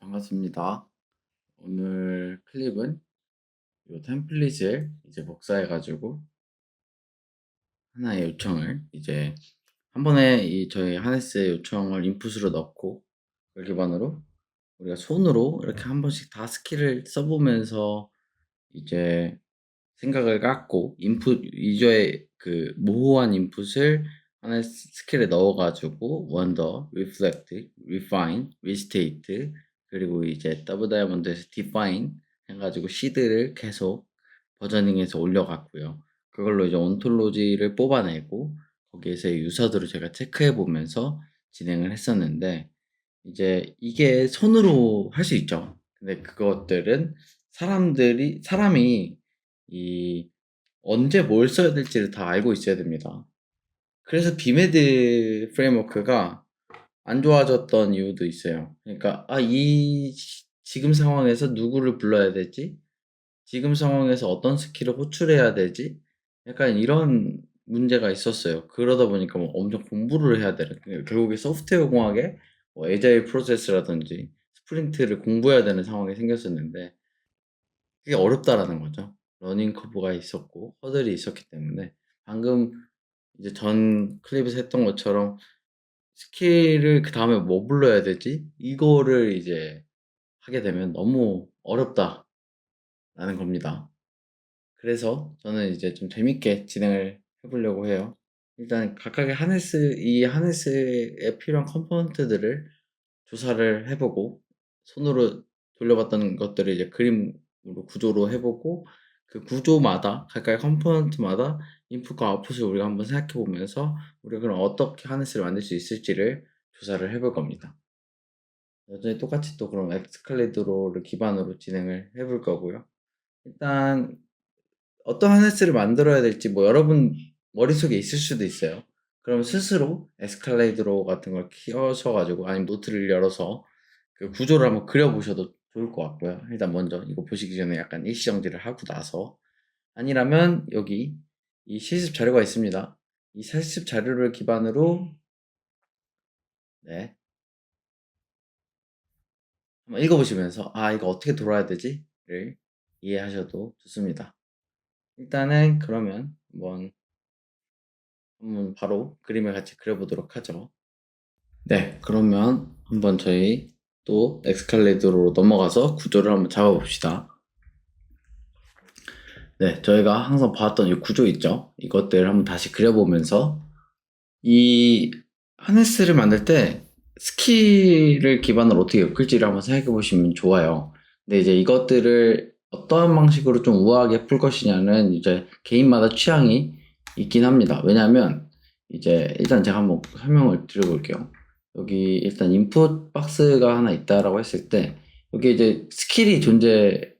반갑습니다. 오늘 클립은 이 템플릿을 이제 복사해가지고 하나의 요청을 이제 한 번에 이 저희 하네스의 요청을 인풋으로 넣고 그걸 기반으로 우리가 손으로 이렇게 한 번씩 다 스킬을 써보면서 이제 생각을 갖고 인풋 유저의 그 모호한 인풋을 하나의 스킬에 넣어가지고 원더, 리플렉트, 리파인, 리스테이트 그리고 이제 더블 다이아몬드에서 디파인 해가지고 시드를 계속 버저닝해서 올려갔고요. 그걸로 이제 온톨로지를 뽑아내고 거기에서의 유서들을 제가 체크해 보면서 진행을 했었는데 이제 이게 손으로 할 수 있죠. 근데 그것들은 사람이 이 언제 뭘 써야 될지를 다 알고 있어야 됩니다. 그래서 비메드 프레임워크가 안 좋아졌던 이유도 있어요. 그러니까 지금 상황에서 누구를 불러야 되지? 지금 상황에서 어떤 스킬을 호출해야 되지? 약간 이런 문제가 있었어요. 그러다 보니까 뭐 엄청 공부를 해야 되는, 결국에 소프트웨어 공학에 뭐 에자일 프로세스라든지 스프린트를 공부해야 되는 상황이 생겼었는데 그게 어렵다라는 거죠. 러닝 커브가 있었고 허들이 있었기 때문에 방금 이제 전 클립에서 했던 것처럼 스킬을 그 다음에 뭐 불러야 되지? 이거를 이제 하게 되면 너무 어렵다라는 겁니다. 그래서 저는 이제 좀 재밌게 진행을 해보려고 해요. 일단 각각의 이 하네스에 필요한 컴포넌트들을 조사를 해보고 손으로 돌려봤던 것들을 이제 그림으로 구조로 해보고 그 구조마다 각각의 컴포넌트마다 인풋과 아웃풋을 우리가 한번 생각해 보면서 우리가 그럼 어떻게 하네스를 만들 수 있을지를 조사를 해볼 겁니다. 여전히 똑같이 또 그럼 엑스칼리드로를 기반으로 진행을 해볼 거고요. 일단 어떤 하네스를 만들어야 될지 뭐 여러분 머릿속에 있을 수도 있어요. 그럼 스스로 에스칼레이드로 같은 걸 키워셔가지고 아니면 노트를 열어서 그 구조를 한번 그려보셔도 좋을 것 같고요. 일단 먼저 이거 보시기 전에 약간 일시정지를 하고 나서 아니라면 여기 이 실습 자료가 있습니다. 이 실습 자료를 기반으로 네 한번 읽어보시면서 이거 어떻게 돌아야 되지를 이해하셔도 좋습니다. 일단은 그러면 한번 바로 그림을 같이 그려보도록 하죠. 네, 그러면 한번 저희 또 엑스칼레이터로 넘어가서 구조를 한번 잡아봅시다. 네, 저희가 항상 봐왔던 이 구조 있죠? 이것들을 한번 다시 그려보면서 이 하네스를 만들 때 스킬을 기반으로 어떻게 엮을지를 한번 생각해 보시면 좋아요. 근데 이제 이것들을 어떠한 방식으로 좀 우아하게 풀 것이냐는 이제 개인마다 취향이 있긴 합니다. 왜냐하면 이제 일단 제가 한번 설명을 드려볼게요. 여기 일단 인풋 박스가 하나 있다라고 했을 때 여기 이제 스킬이 존재할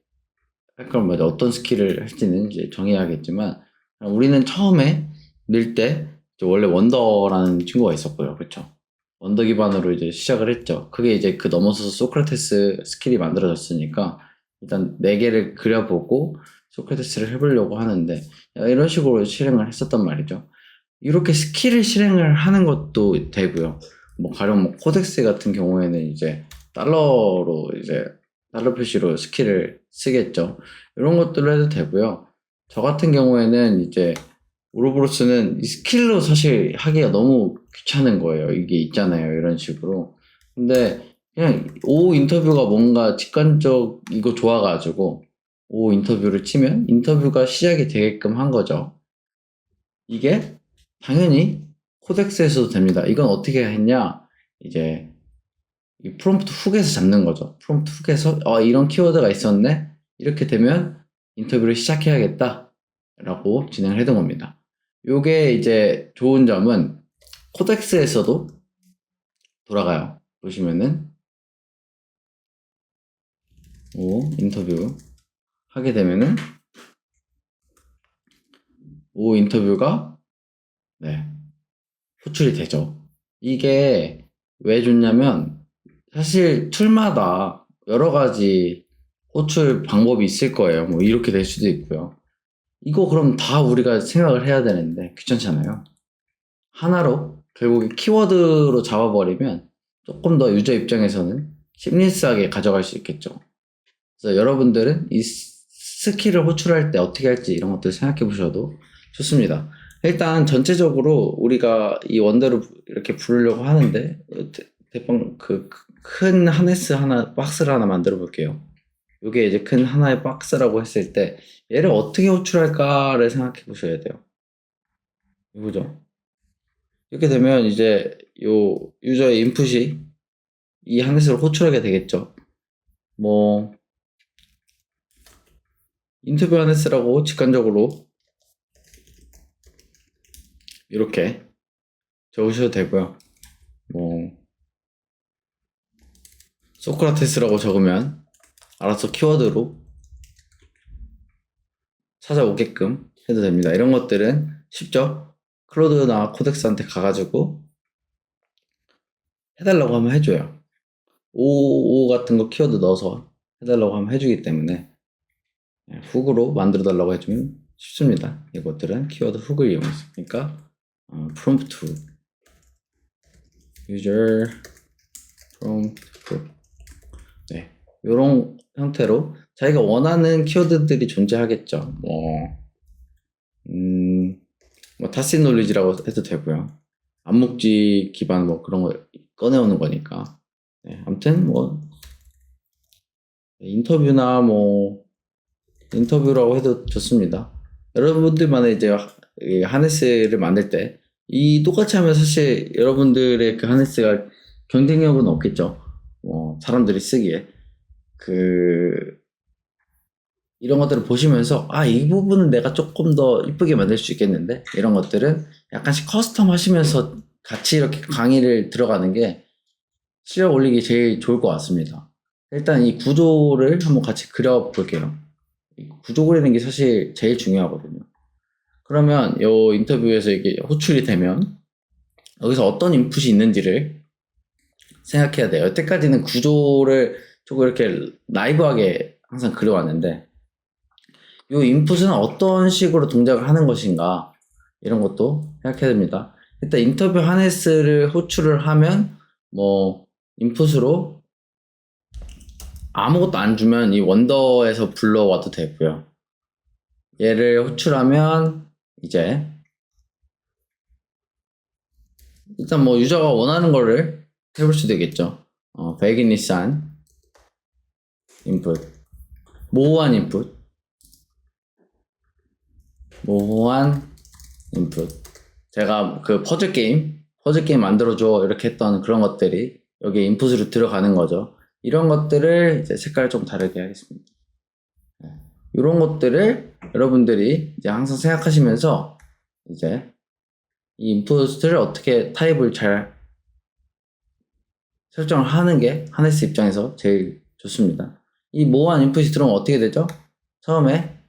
건 맞아. 어떤 스킬을 할지는 이제 정해야겠지만 우리는 처음에 넣을 때 원래 원더라는 친구가 있었고요. 그쵸? 원더 기반으로 이제 시작을 했죠. 그게 이제 그 넘어서서 소크라테스 스킬이 만들어졌으니까 일단 4개를 그려보고 소크라테스를 해보려고 하는데 이런 식으로 실행을 했었단 말이죠. 이렇게 스킬을 실행을 하는 것도 되고요. 뭐 가령 뭐 코덱스 같은 경우에는 이제 달러로 이제 달러 표시로 스킬을 쓰겠죠. 이런 것들로 해도 되고요. 저 같은 경우에는 이제 우로보로스는 이 스킬로 사실 하기가 너무 귀찮은 거예요. 이게 있잖아요. 이런 식으로. 근데 그냥 오 인터뷰가 뭔가 직관적이고 좋아가지고 오 인터뷰를 치면 인터뷰가 시작이 되게끔 한 거죠. 이게 당연히 코덱스에서도 됩니다. 이건 어떻게 했냐? 이제 이 프롬프트 훅에서 잡는 거죠. 프롬프트 훅에서 이런 키워드가 있었네. 이렇게 되면 인터뷰를 시작해야겠다. 라고 진행을 해둔 겁니다. 요게 이제 좋은 점은 코덱스에서도 돌아가요. 보시면은 오 인터뷰 하게 되면은 오 인터뷰가 네 호출이 되죠. 이게 왜 좋냐면 사실 툴마다 여러 가지 호출 방법이 있을 거예요. 뭐 이렇게 될 수도 있고요. 이거 그럼 다 우리가 생각을 해야 되는데 귀찮잖아요. 하나로 결국에 키워드로 잡아버리면 조금 더 유저 입장에서는 심리스하게 가져갈 수 있겠죠. 그래서 여러분들은 이 스킬을 호출할 때 어떻게 할지 이런 것들 생각해 보셔도 좋습니다. 일단 전체적으로 우리가 이 원더를 이렇게 부르려고 하는데 대빵 그 큰 하네스 하나 박스를 하나 만들어 볼게요. 이게 이제 큰 하나의 박스라고 했을 때 얘를 어떻게 호출할까를 생각해 보셔야 돼요. 이거죠. 이렇게 되면 이제 요 유저의 인풋이 이 하네스를 호출하게 되겠죠. 뭐 인터뷰 하네스라고 직관적으로 이렇게 적으셔도 되고요. 뭐 소크라테스라고 적으면 알아서 키워드로 찾아오게끔 해도 됩니다. 이런 것들은 쉽죠? 클로드나 코덱스한테 가가지고 해달라고 하면 해줘요. 오 같은 거 키워드 넣어서 해달라고 하면 해주기 때문에 훅으로 만들어달라고 해주면 쉽습니다. 이것들은 키워드 훅을 이용해서. 그러니까 prompt 훅, user prompt 훅. 네, 이런 형태로 자기가 원하는 키워드들이 존재하겠죠. 뭐 타시 놀리지라고 해도 되고요. 암묵지 기반 뭐 그런 거 꺼내오는 거니까. 네, 아무튼 뭐 인터뷰나 뭐 인터뷰라고 해도 좋습니다. 여러분들만의 이제 하네스를 만들 때 이 똑같이 하면 사실 여러분들의 그 하네스가 경쟁력은 없겠죠. 사람들이 쓰기에 이런 것들을 보시면서 이 부분은 내가 조금 더 이쁘게 만들 수 있겠는데 이런 것들은 약간씩 커스텀 하시면서 같이 이렇게 강의를 들어가는 게 실력 올리기 제일 좋을 것 같습니다. 일단 이 구조를 한번 같이 그려볼게요. 이 구조 그리는 게 사실 제일 중요하거든요. 그러면 이 인터뷰에서 이게 호출이 되면 여기서 어떤 인풋이 있는지를 생각해야 돼요. 여태까지는 구조를 조금 이렇게 라이브하게 항상 그려왔는데 이 인풋은 어떤 식으로 동작을 하는 것인가 이런 것도 생각해야 됩니다. 일단 인터뷰 하네스를 호출을 하면 뭐 인풋으로 아무것도 안 주면 이 원더에서 불러와도 되고요. 얘를 호출하면 이제 일단 뭐 유저가 원하는 거를 해볼 수도 있겠죠. 베이기니산 인풋, 모호한 인풋, 모호한 인풋. 제가 그 퍼즐 게임 만들어줘 이렇게 했던 그런 것들이 여기 인풋으로 들어가는 거죠. 이런 것들을 이제 색깔을 좀 다르게 하겠습니다. 이런 것들을 여러분들이 이제 항상 생각하시면서 이제 이 인풋을 어떻게 타입을 잘 설정을 하는 게 하네스 입장에서 제일 좋습니다. 이 모호한 인풋이 들어오면 어떻게 되죠? 처음에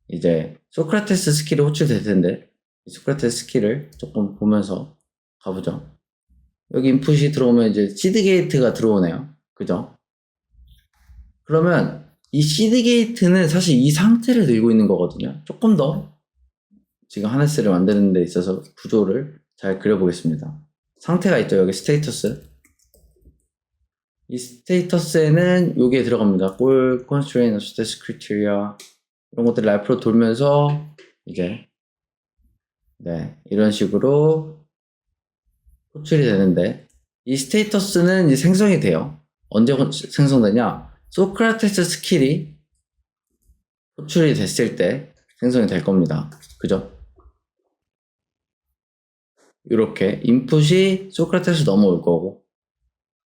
이제 소크라테스 스킬이 호출될 텐데 이 소크라테스 스킬을 조금 보면서 가보죠. 여기 인풋이 들어오면 이제 시드 게이트가 들어오네요. 그죠? 그러면 이 시드 게이트는 사실 이 상태를 들고 있는 거거든요. 조금 더 지금 하네스를 만드는 데 있어서 구조를 잘 그려보겠습니다. 상태가 있죠. 여기 스테이터스. 이 스테이터스에는 여기에 들어갑니다. 골, constraint, status criteria 이런 것들이 라이프로 돌면서 이제 이런 식으로 호출이 되는데 이 스테이터스는 이제 생성이 돼요. 언제 생성되냐? 소크라테스 스킬이 호출이 됐을 때 생성이 될 겁니다. 그죠? 이렇게 인풋이 소크라테스 넘어올 거고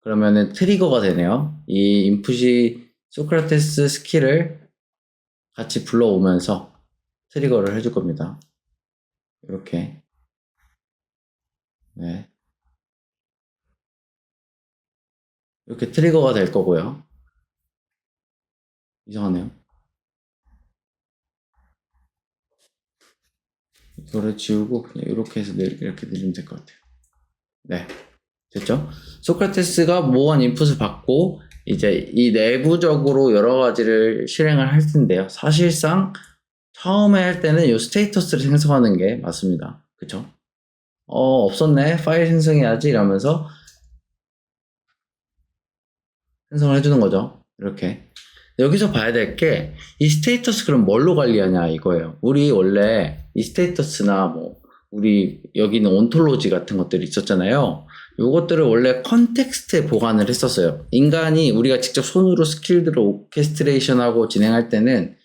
그러면은 트리거가 되네요. 이 인풋이 소크라테스 스킬을 같이 불러오면서 트리거를 해줄 겁니다. 이렇게 이렇게 트리거가 될 거고요. 이상하네요. 이거를 지우고 그냥 이렇게 해서 이렇게 내리면 될 것 같아요. 네, 됐죠? 소크라테스가 모호한 인풋을 받고 이제 이 내부적으로 여러 가지를 실행을 할 텐데요. 사실상 처음에 할 때는 이 스테이터스를 생성하는 게 맞습니다. 그쵸? 없었네. 파일 생성해야지 이러면서 생성을 해주는 거죠. 이렇게. 여기서 봐야 될 게 이 스테이터스 그럼 뭘로 관리하냐 이거예요. 우리 원래 이 스테이터스나 뭐 우리 여기는 온톨로지 같은 것들이 있었잖아요. 요것들을 원래 컨텍스트에 보관을 했었어요. 인간이 우리가 직접 손으로 스킬들을 오케스트레이션하고 진행할 때는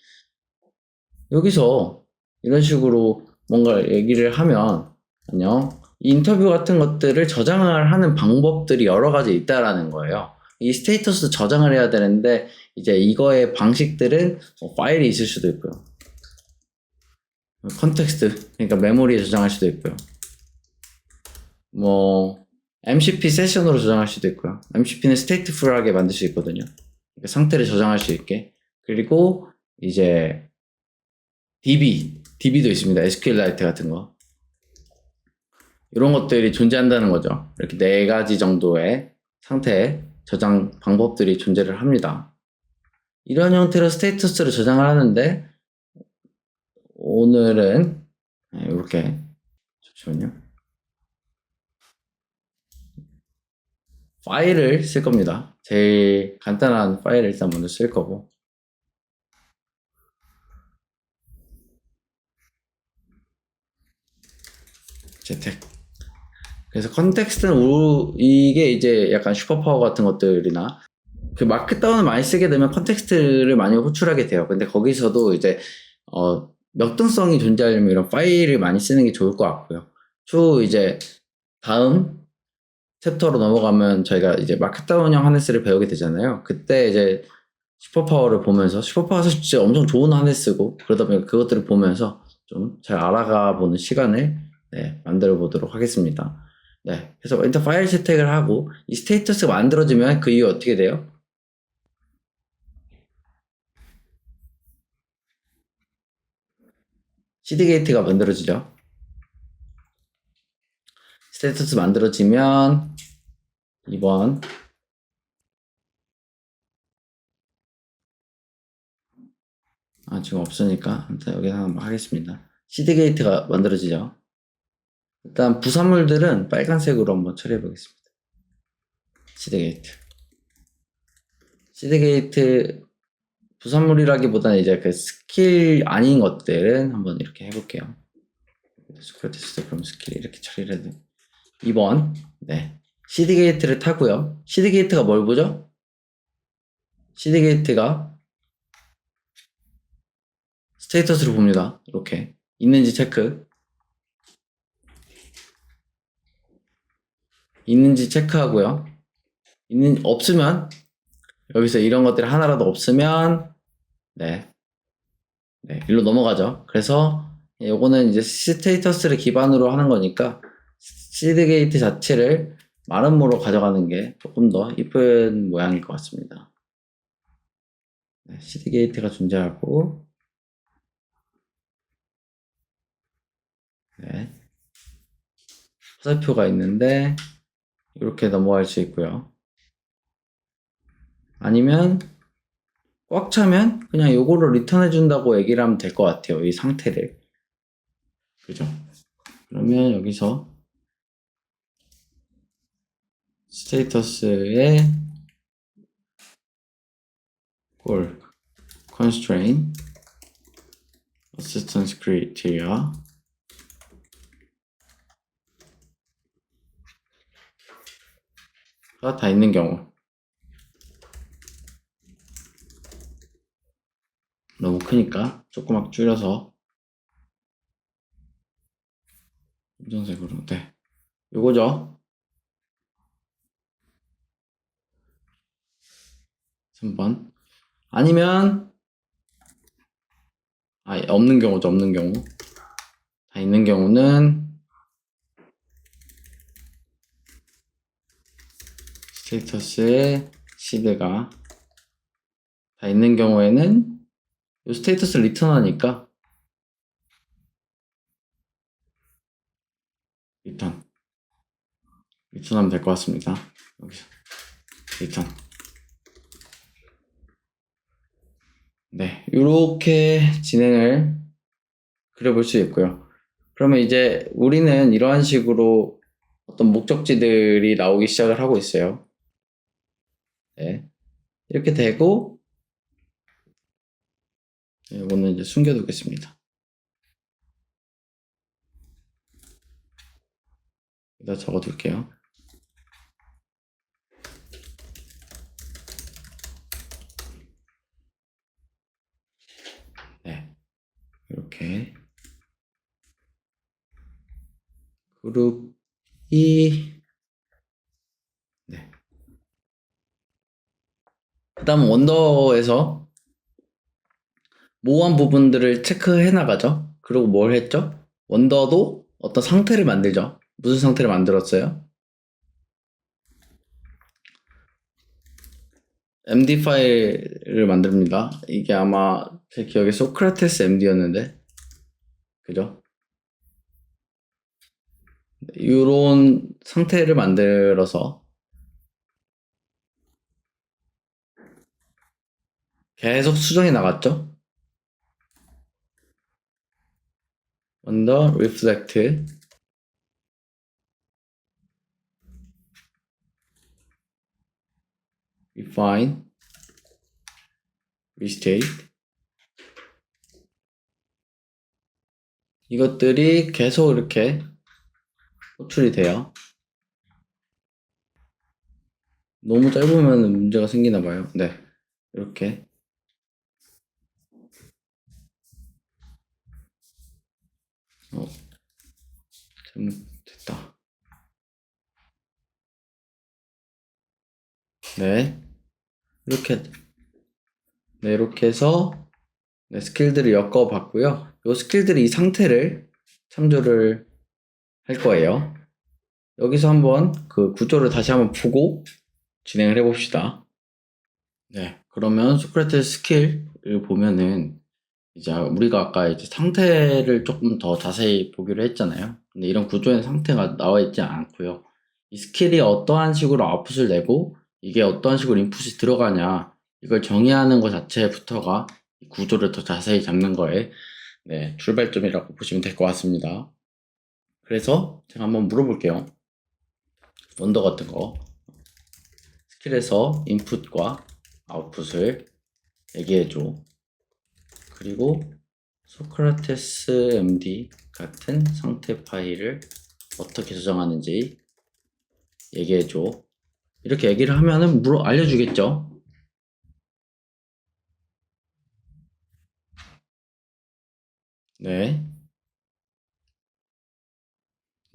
여기서 이런 식으로 뭔가 얘기를 하면 안녕 이 인터뷰 같은 것들을 저장을 하는 방법들이 여러 가지 있다라는 거예요. 이 스테이터스 저장을 해야 되는데 이제 이거의 방식들은 파일이 있을 수도 있고요. 컨텍스트, 그러니까 메모리에 저장할 수도 있고요. 뭐 MCP 세션으로 저장할 수도 있고요. MCP는 스테이트풀하게 만들 수 있거든요. 그러니까 상태를 저장할 수 있게. 그리고 이제 DB도 있습니다. SQLite 같은 거. 이런 것들이 존재한다는 거죠. 이렇게 4가지 정도의 상태 저장 방법들이 존재를 합니다. 이런 형태로 스테이터스를 저장을 하는데 오늘은 이렇게 잠시만요. 파일을 쓸 겁니다. 제일 간단한 파일을 일단 먼저 쓸 거고 재택. 그래서 컨텍스트는 이게 이제 약간 슈퍼파워 같은 것들이나 그 마크다운을 많이 쓰게 되면 컨텍스트를 많이 호출하게 돼요. 근데 거기서도 이제 역등성이 존재하려면 이런 파일을 많이 쓰는 게 좋을 것 같고요. 추후 이제 다음 챕터로 넘어가면 저희가 이제 마크다운형 하네스를 배우게 되잖아요. 그때 이제 슈퍼파워를 보면서 슈퍼파워가 사실 진짜 엄청 좋은 하네스고 그러다 보니까 그것들을 보면서 좀 잘 알아가 보는 시간을 만들어 보도록 하겠습니다. 네, 그래서 일단 파일 채택을 하고 이 스테이터스가 만들어지면 그 이후 어떻게 돼요? CD 게이트가 만들어지죠. 스테이터스 만들어지면 이번 지금 없으니까 일단 여기 한번 하겠습니다. CD 게이트가 만들어지죠. 일단 부산물들은 빨간색으로 한번 처리해 보겠습니다. CD 게이트. CD 게이트 부산물이라기보다는 이제 그 스킬 아닌 것들은 한번 이렇게 해볼게요. 스퀘어 테스트 그럼 스킬 이렇게 처리를 해도 2번 CD 게이트를 타고요. CD 게이트가 뭘 보죠? CD 게이트가 스테이터스를 봅니다. 이렇게 있는지 체크. 있는지 체크하고요. 없으면 여기서 이런 것들이 하나라도 없으면 일로 넘어가죠. 그래서 요거는 이제 스테이터스를 기반으로 하는 거니까 시드 게이트 자체를 마름모로 가져가는 게 조금 더 이쁜 모양일 것 같습니다. 시드 게이트가 존재하고 화살표가 있는데 이렇게 넘어갈 수 있고요. 아니면 꽉 차면 그냥 요거를 리턴해 준다고 얘기를 하면 될 것 같아요. 이 상태를. 그죠? 그러면 여기서 스테이터스의 꼴 constraint assistance criteria 가 다 있는 경우 너무 크니까 조그맣게 줄여서 검정색으로 요거죠. 3번 아니면 없는 경우죠. 없는 경우 다 있는 경우는 스테이터스의 시드가 다 있는 경우에는 이 스테이터스를 리턴하니까 리턴하면 될 것 같습니다. 여기서 리턴. 이렇게 진행을 그려볼 수 있고요. 그러면 이제 우리는 이러한 식으로 어떤 목적지들이 나오기 시작을 하고 있어요. 이렇게 되고, 이거는 이제 숨겨두겠습니다. 여기다 적어둘게요. 네, 이렇게 그룹 E. 네. 그 다음 원더에서 모호한 부분들을 체크해 나가죠. 그리고 뭘 했죠? 원더도 어떤 상태를 만들죠. 무슨 상태를 만들었어요? MD 파일을 만듭니다. 이게 아마 제 기억에 소크라테스 MD였는데, 그죠? 이런 상태를 만들어서 계속 수정해 나갔죠. Under reflect, refine, restate. 이것들이 계속 이렇게 호출이 돼요. 너무 짧으면 문제가 생기나 봐요. 네, 이렇게. 됐다. 네, 이렇게. 네, 이렇게 해서 네, 스킬들을 엮어봤고요. 이 스킬들이 이 상태를 참조를 할 거예요. 여기서 한번 그 구조를 다시 한번 보고 진행을 해봅시다. 네, 그러면 소크라테스 스킬을 보면은 이제 우리가 아까 이제 상태를 조금 더 자세히 보기로 했잖아요. 근데 이런 구조에는 상태가 나와 있지 않고요. 이 스킬이 어떠한 식으로 아웃풋을 내고 이게 어떠한 식으로 인풋이 들어가냐 이걸 정의하는 것 자체부터가 이 구조를 더 자세히 잡는 거에 네, 출발점이라고 보시면 될 것 같습니다. 그래서 제가 한번 물어볼게요. 원더 같은 거 스킬에서 인풋과 아웃풋을 얘기해줘. 그리고 소크라테스 MD 같은 상태 파일을 어떻게 저장하는지 얘기해줘. 이렇게 얘기를 하면은 알려주겠죠. 네.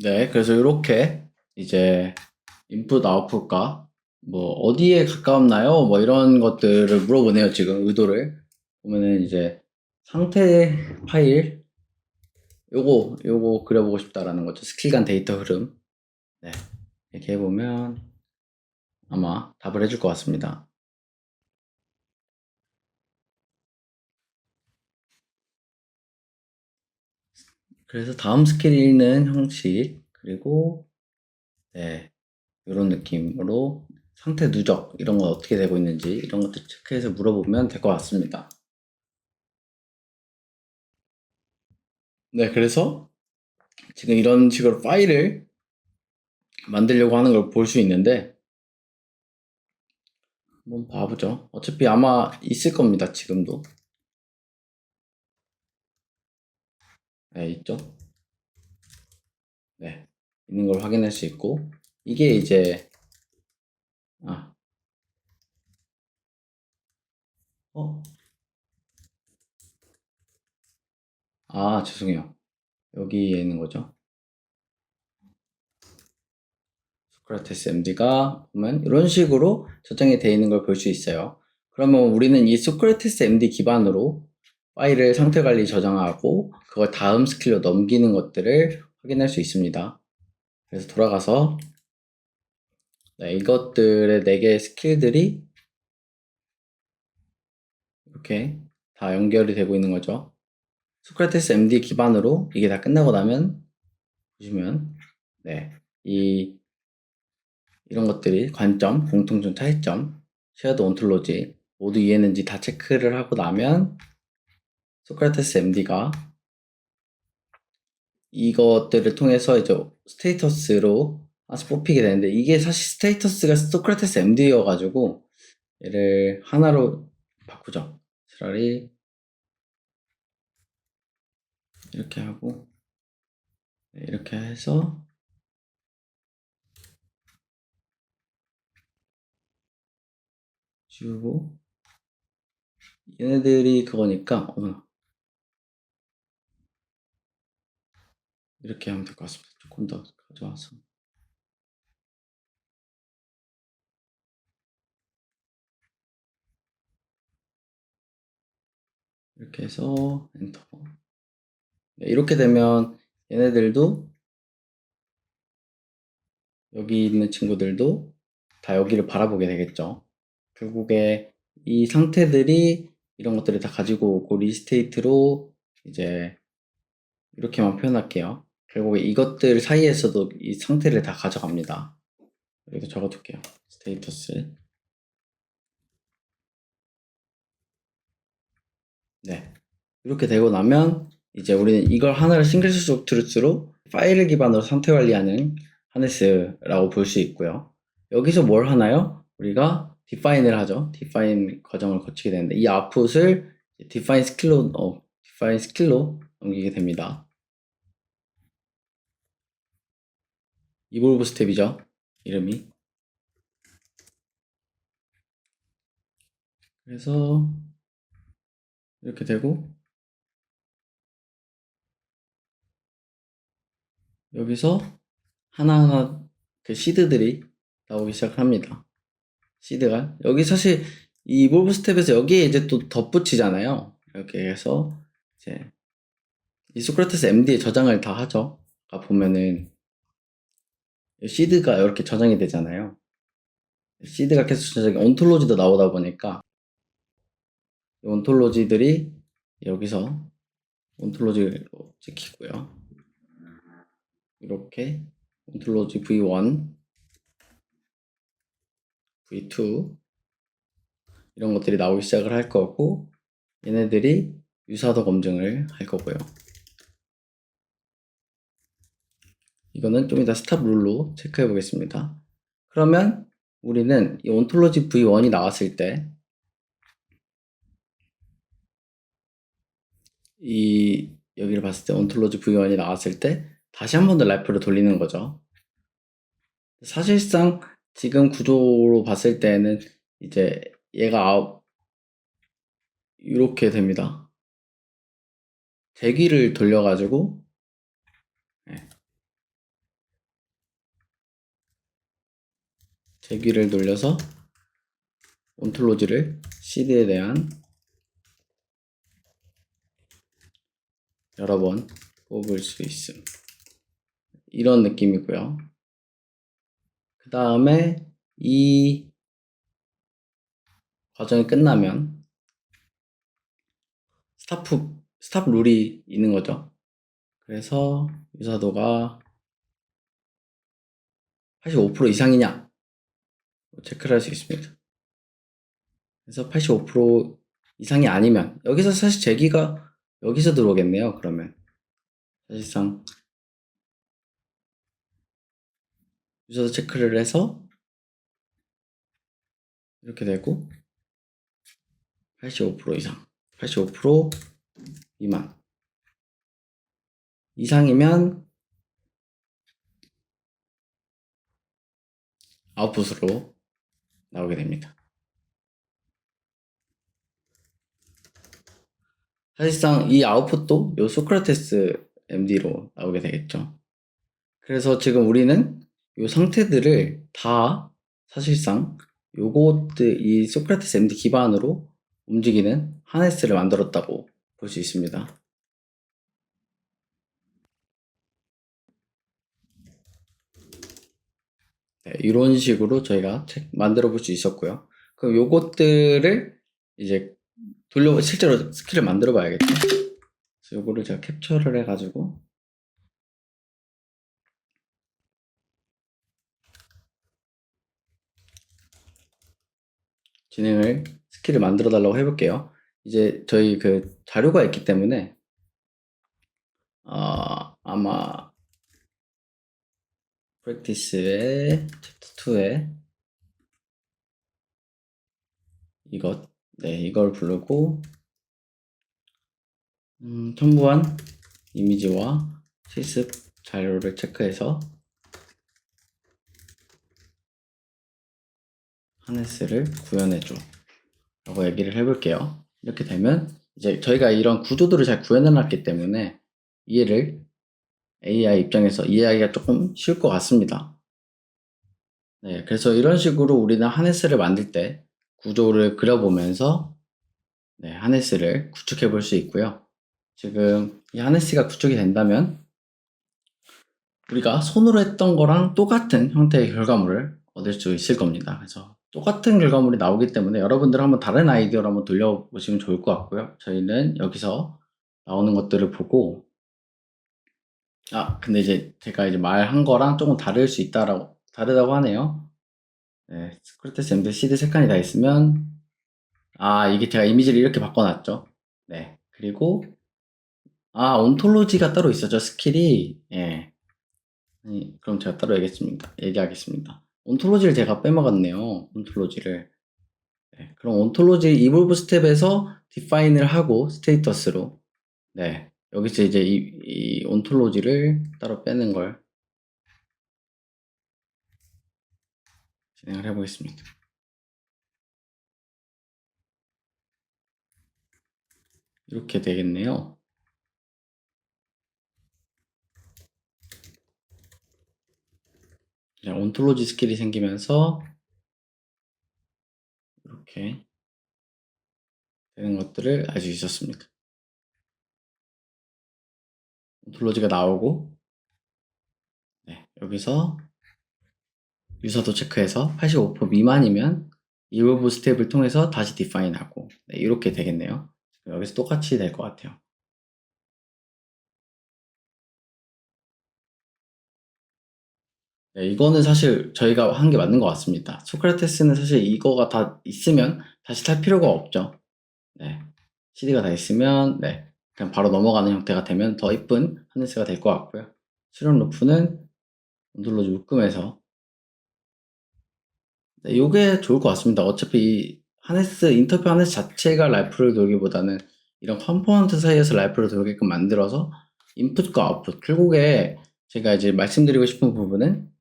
네, 그래서 이렇게 이제 인풋 아웃풋과 뭐 어디에 가까웠나요? 뭐 이런 것들을 물어보네요. 지금 의도를 보면은 이제 상태 파일 요거 그려보고 싶다라는 거죠. 스킬 간 데이터 흐름. 네, 이렇게 해보면 아마 답을 해줄 것 같습니다. 그래서 다음 스킬 읽는 형식 그리고 네, 이런 느낌으로 상태 누적 이런 건 어떻게 되고 있는지 이런 것들 체크해서 물어보면 될 것 같습니다. 네, 그래서 지금 이런 식으로 파일을 만들려고 하는 걸 볼 수 있는데 한번 봐보죠. 어차피 아마 있을 겁니다. 지금도. 네, 있죠. 네, 있는 걸 확인할 수 있고 이게 이제 아, 죄송해요. 여기에 있는 거죠. 소크라테스 MD가 보면 이런 식으로 저장이 되어 있는 걸 볼 수 있어요. 그러면 우리는 이 소크라테스 MD 기반으로 파일을 상태 관리 저장하고 그걸 다음 스킬로 넘기는 것들을 확인할 수 있습니다. 그래서 돌아가서 네, 이것들의 4개의 스킬들이 이렇게 다 연결이 되고 있는 거죠. 소크라테스 MD 기반으로 이게 다 끝나고 나면 보시면 네, 이런 것들이 관점, 공통점, 차이점, 쉐어드 온톨로지 모두 이해했는지 다 체크를 하고 나면 소크라테스 MD가 이것들을 통해서 이제 스테이터스로 하나씩 뽑히게 되는데 이게 사실 스테이터스가 소크라테스 MD여가지고 얘를 하나로 바꾸죠. 차라리 이렇게 하고 이렇게 해서 지우고 얘네들이 그거니까 이렇게 하면 될 것 같습니다. 조금 더 가져와서 이렇게 해서 엔터. 네, 이렇게 되면 얘네들도 여기 있는 친구들도 다 여기를 바라보게 되겠죠. 결국에 이 상태들이 이런 것들을 다 가지고 오고 리스테이트로 이제 이렇게만 표현할게요. 결국에 이것들 사이에서도 이 상태를 다 가져갑니다. 여기도 적어둘게요. 스테이터스. 네. 이렇게 되고 나면 이제 우리는 이걸 하나를 싱글 소스 오브 트루스로 파일을 기반으로 상태 관리하는 하네스라고 볼 수 있고요. 여기서 뭘 하나요? 우리가 define을 하죠. define 과정을 거치게 되는데 이 output을 define 스킬로 넘기게 됩니다. 이볼브 스텝이죠. 이름이. 그래서 이렇게 되고 여기서 하나하나 그 시드들이 나오기 시작합니다. 시드가 여기 사실 이 이볼브 스텝에서 여기에 이제 또 덧붙이잖아요. 이렇게 해서 이제 이 소크라테스 MD에 저장을 다 하죠. 아까 보면은 시드가 이렇게 저장이 되잖아요. 시드가 계속 저장이 온톨로지도 나오다 보니까 이 온톨로지들이 여기서 온톨로지로 찍히고요. 이렇게 온톨로지 V1, V2 이런 것들이 나오기 시작을 할 거고 얘네들이 유사도 검증을 할 거고요. 이거는 좀 이따 스탑 룰로 체크해 보겠습니다. 그러면 우리는 이 온톨로지 V1이 나왔을 때 이 여기를 봤을 때 온톨로지 V1이 나왔을 때 다시 한 번 더 라이프를 돌리는 거죠. 사실상 지금 구조로 봤을 때는 이제 얘가 이렇게 됩니다. 대기를 돌려가지고 대기를 돌려서 온톨로지를 시드에 대한 여러 번 뽑을 수 있음. 이런 느낌이고요. 그 다음에 이 과정이 끝나면 스탑 룰이 있는 거죠. 그래서 유사도가 85% 이상이냐 체크를 할 수 있습니다. 그래서 85% 이상이 아니면 여기서 사실 제기가 여기서 들어오겠네요. 그러면 사실상 유사도 체크를 해서 이렇게 되고 85% 이상, 85% 미만 이상이면 아웃풋으로 나오게 됩니다. 사실상 이 아웃풋도 요 소크라테스 MD로 나오게 되겠죠. 그래서 지금 우리는 요 상태들을 다 사실상 요것들 이 소크라테스 MD 기반으로 움직이는 하네스를 만들었다고 볼 수 있습니다. 네, 이런 식으로 저희가 만들어 볼 수 있었고요. 그럼 요것들을 이제 실제로 스킬을 만들어 봐야겠죠. 그래서 요거를 제가 캡처를 해가지고 스킬을 만들어 달라고 해볼게요. 이제 저희 그 자료가 있기 때문에 아마 프랙티스의 챕터 2에 이걸 부르고 첨부한 이미지와 실습 자료를 체크해서 하네스를 구현해줘 라고 얘기를 해볼게요. 이렇게 되면 이제 저희가 이런 구조들을 잘 구현해 놨기 때문에 이해를 AI 입장에서 이해하기가 조금 쉬울 것 같습니다. 네, 그래서 이런 식으로 우리는 하네스를 만들 때 구조를 그려보면서 하네스를 구축해 볼 수 있고요. 지금 이 하네스가 구축이 된다면 우리가 손으로 했던 거랑 똑같은 형태의 결과물을 얻을 수 있을 겁니다. 그래서 똑같은 결과물이 나오기 때문에 여러분들 한번 다른 아이디어로 한번 돌려보시면 좋을 것 같고요. 저희는 여기서 나오는 것들을 보고 근데 이제 제가 이제 말한 거랑 조금 다르다고 하네요. 네, 스크래테스 MD 세 칸이 다 있으면 이게 제가 이미지를 이렇게 바꿔놨죠. 네, 그리고 온톨로지가 따로 있었죠. 스킬이. 예. 그럼 제가 따로 얘기하겠습니다. 온톨로지를 제가 빼먹었네요. 온톨로지를. 네, 그럼 온톨로지 이볼브 스텝에서 디파인을 하고 스테이터스로 여기서 이제 이 온톨로지를 따로 빼는 걸 진행을 해보겠습니다. 이렇게 되겠네요. 온톨로지 스킬이 생기면서 이렇게 되는 것들을 알 수 있었습니다. 온톨로지가 나오고 여기서 유서도 체크해서 85% 미만이면 이볼브 스텝을 통해서 다시 디파인하고 이렇게 되겠네요. 여기서 똑같이 될 것 같아요. 이거는 사실 저희가 한 게 맞는 것 같습니다. 소크라테스는 사실 이거가 다 있으면 다시 탈 필요가 없죠. CD가 다 있으면 그냥 바로 넘어가는 형태가 되면 더 이쁜 하네스가 될 것 같고요. 실험 루프는 온돌로즈 묶음에서 이게 좋을 것 같습니다. 어차피 이 인터페 하네스 자체가 라이프를 돌기보다는 이런 컴포넌트 사이에서 라이프를 돌게끔 만들어서 인풋과 아웃풋, 결국에 제가 이제 말씀드리고 싶은 부분은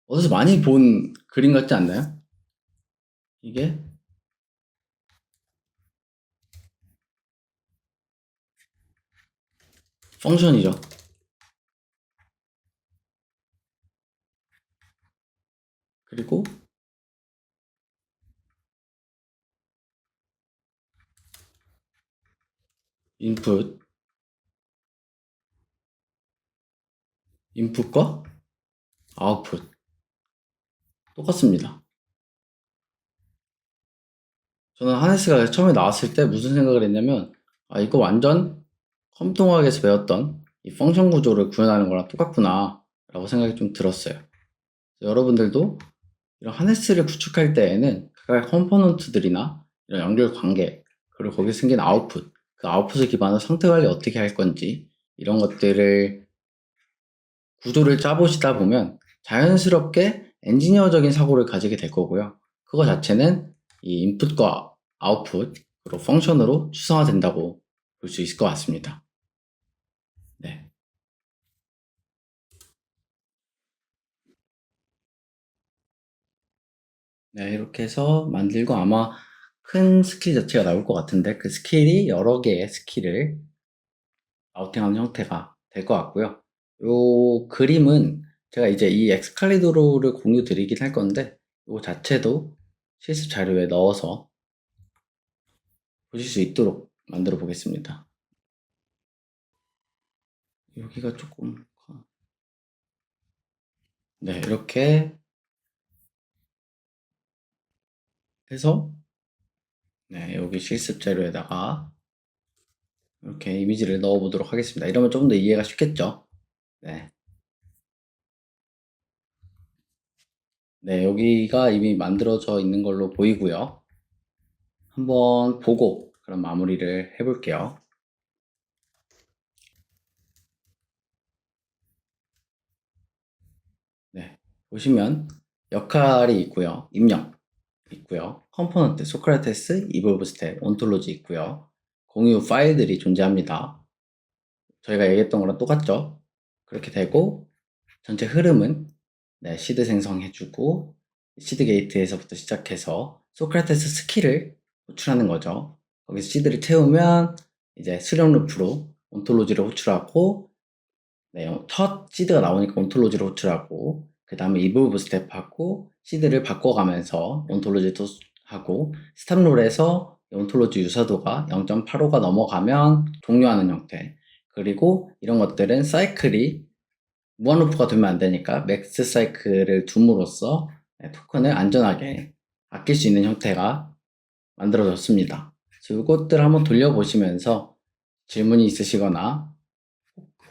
어디서 많이 본 그림 같지 않나요? 이게 펑션이죠. 그리고 인풋과 아웃풋 똑같습니다. 저는 하네스가 처음에 나왔을 때 무슨 생각을 했냐면 이거 완전 컴통학에서 배웠던 이 펑션 구조를 구현하는 거랑 똑같구나 라고 생각이 좀 들었어요. 여러분들도 이런 하네스를 구축할 때에는 각각 컴포넌트들이나 이런 연결 관계 그리고 거기서 생긴 아웃풋 그 아웃풋을 기반으로 상태 관리 어떻게 할 건지 이런 것들을 구조를 짜보시다 보면 자연스럽게 엔지니어적인 사고를 가지게 될 거고요. 그거 자체는 이 인풋과 아웃풋, 그리고 펑션으로 추상화된다고 볼 수 있을 것 같습니다. 네. 이렇게 해서 만들고 아마 큰 스킬 자체가 나올 것 같은데 그 스킬이 여러 개의 스킬을 아우팅하는 형태가 될 것 같고요. 요 그림은 제가 이제 이 엑스칼리도르를 공유 드리긴 할 건데 요 자체도 실습 자료에 넣어서 보실 수 있도록 만들어 보겠습니다. 여기가 조금 이렇게 해서 여기 실습 자료에다가 이렇게 이미지를 넣어 보도록 하겠습니다. 이러면 조금 더 이해가 쉽겠죠? 여기가 이미 만들어져 있는 걸로 보이고요. 한번 보고 그럼 마무리를 해볼게요. 보시면 역할이 있고요. 입력 있고요. 컴포넌트, 소크라테스, 이볼브 스텝, 온톨로지 있고요. 공유 파일들이 존재합니다. 저희가 얘기했던 거랑 똑같죠? 그렇게 되고 전체 흐름은 시드 생성해주고 시드 게이트에서부터 시작해서 소크라테스 스킬을 호출하는 거죠. 거기서 시드를 채우면 이제 수렴 루프로 온톨로지를 호출하고 첫 시드가 나오니까 온톨로지를 호출하고 그 다음에 이볼브 스텝하고 시드를 바꿔가면서 온톨로지도 하고 스탑롤에서 온톨로지 유사도가 0.85가 넘어가면 종료하는 형태. 그리고 이런 것들은 사이클이 무한루프가 되면 안 되니까 맥스 사이클을 둠으로써 토큰을 안전하게 아낄 수 있는 형태가 만들어졌습니다. 이것들 한번 돌려보시면서 질문이 있으시거나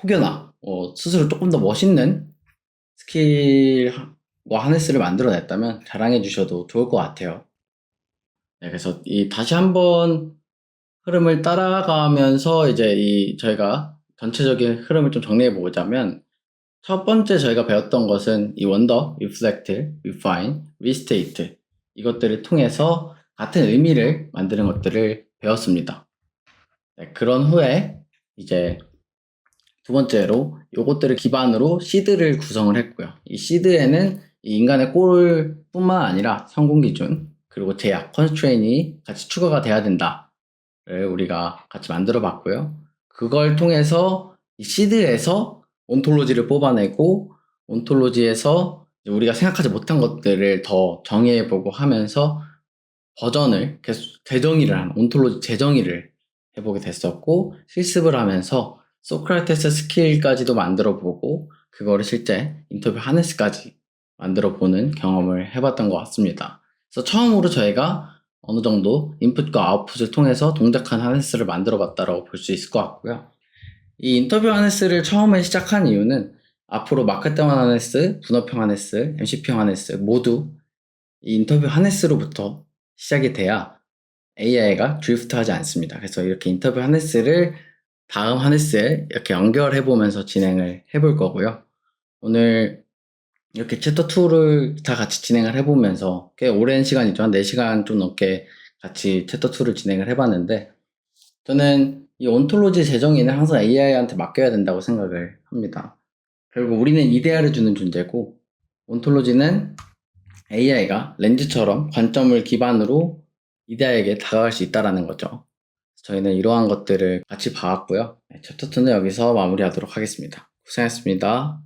혹여나 스스로 조금 더 멋있는 스킬과 하네스를 만들어냈다면 자랑해 주셔도 좋을 것 같아요. 그래서 다시 한번 흐름을 따라가면서 이제 저희가 전체적인 흐름을 좀 정리해 보자면 첫 번째 저희가 배웠던 것은 이 원더, 리플렉트, 리파인, 리스테이트 이것들을 통해서 같은 의미를 만드는 것들을 배웠습니다. 그런 후에 이제 두 번째로 이것들을 기반으로 시드를 구성을 했고요. 이 시드에는 이 인간의 골 뿐만 아니라 성공 기준 그리고 제약, 컨스트레인이 같이 추가가 돼야 된다를 우리가 같이 만들어 봤고요. 그걸 통해서 이 시드에서 온톨로지를 뽑아내고 온톨로지에서 우리가 생각하지 못한 것들을 더 정의해보고 하면서 버전을 계속 재정의를 하는 온톨로지 재정의를 해보게 됐었고 실습을 하면서 소크라테스 스킬까지도 만들어보고 그거를 실제 인터뷰 하네스까지 만들어보는 경험을 해봤던 것 같습니다. 그래서 처음으로 저희가 어느 정도 인풋과 아웃풋을 통해서 동작한 하네스를 만들어봤다고 볼 수 있을 것 같고요. 이 인터뷰 하네스를 처음에 시작한 이유는 앞으로 마켓다운 하네스, 분업형 하네스, MCP형 하네스 모두 이 인터뷰 하네스로부터 시작이 돼야 AI가 드리프트하지 않습니다. 그래서 이렇게 인터뷰 하네스를 다음 하네스에 이렇게 연결해 보면서 진행을 해볼 거고요. 오늘 이렇게 챕터 2를 다 같이 진행을 해보면서 꽤 오랜 시간이죠. 한 4시간 좀 넘게 같이 챕터 2를 진행을 해봤는데 저는 이 온톨로지 재정의는 항상 AI한테 맡겨야 된다고 생각을 합니다. 결국 우리는 이데아를 주는 존재고 온톨로지는 AI가 렌즈처럼 관점을 기반으로 이데아에게 다가갈 수 있다는 거죠. 저희는 이러한 것들을 같이 봐왔고요. 챕터 2는 여기서 마무리하도록 하겠습니다. 고생하셨습니다.